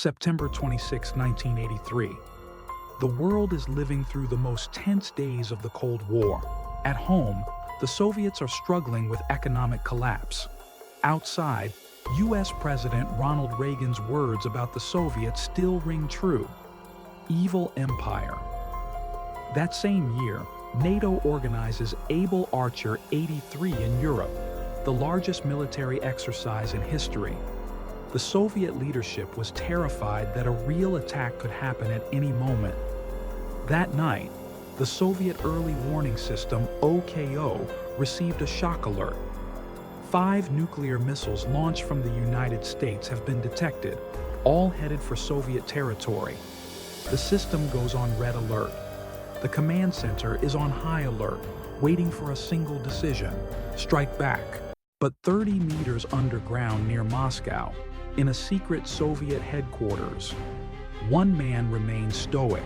September 26, 1983. The world is living through the most tense days of the Cold War. At home, the Soviets are struggling with economic collapse. Outside, U.S. President Ronald Reagan's words about the Soviets still ring true. Evil empire. That same year, NATO organizes Able Archer 83 in Europe, the largest military exercise in history. The Soviet leadership was terrified that a real attack could happen at any moment. That night, the Soviet early warning system OKO received a shock alert. 5 nuclear missiles launched from the United States have been detected, all headed for Soviet territory. The system goes on red alert. The command center is on high alert, waiting for a single decision: strike back. But 30 meters underground near Moscow, in a secret Soviet headquarters, one man remains stoic.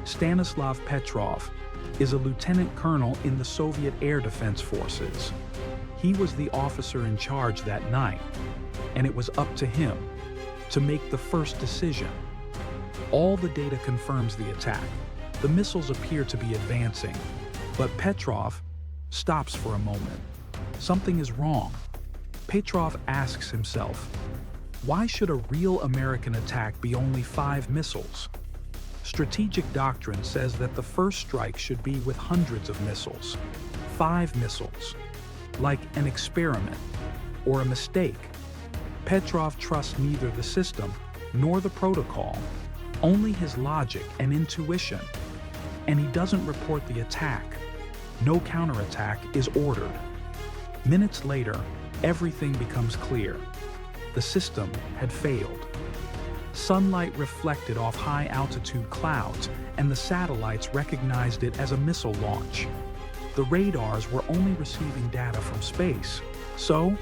Stanislav Petrov is a lieutenant colonel in the Soviet Air Defense Forces. He was the officer in charge that night, and it was up to him to make the first decision. All the data confirms the attack. The missiles appear to be advancing, but Petrov stops for a moment. Something is wrong. Petrov asks himself, why should a real American attack be only 5 missiles? Strategic doctrine says that the first strike should be with hundreds of missiles. 5 missiles. Like an experiment or a mistake. Petrov trusts neither the system nor the protocol, only his logic and intuition. And he doesn't report the attack. No counterattack is ordered. Minutes later, everything becomes clear. The system had failed. Sunlight reflected off high-altitude clouds, and the satellites recognized it as a missile launch. The radars were only receiving data from space, so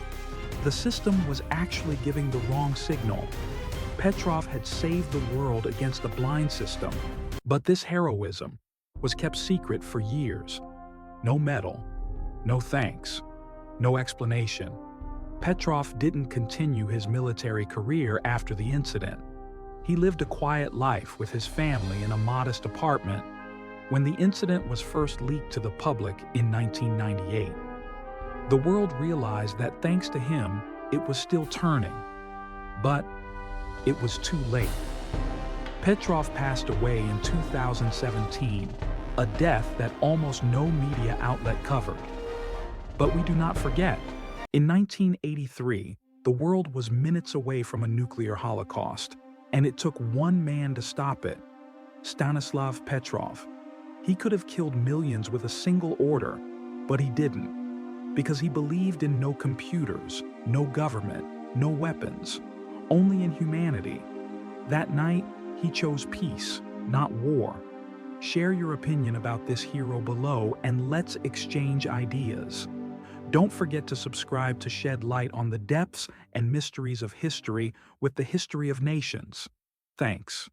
the system was actually giving the wrong signal. Petrov had saved the world against a blind system, but this heroism was kept secret for years. No medal, no thanks, no explanation. Petrov didn't continue his military career after the incident. He lived a quiet life with his family in a modest apartment when the incident was first leaked to the public in 1998. The world realized that thanks to him, it was still turning. But it was too late. Petrov passed away in 2017, a death that almost no media outlet covered. But we do not forget. In 1983, the world was minutes away from a nuclear holocaust, and it took one man to stop it: Stanislav Petrov. He could have killed millions with a single order, but he didn't, because he believed in no computers, no government, no weapons, only in humanity. That night, he chose peace, not war. Share your opinion about this hero below, and let's exchange ideas. Don't forget to subscribe to shed light on the depths and mysteries of history with the History of Nations. Thanks.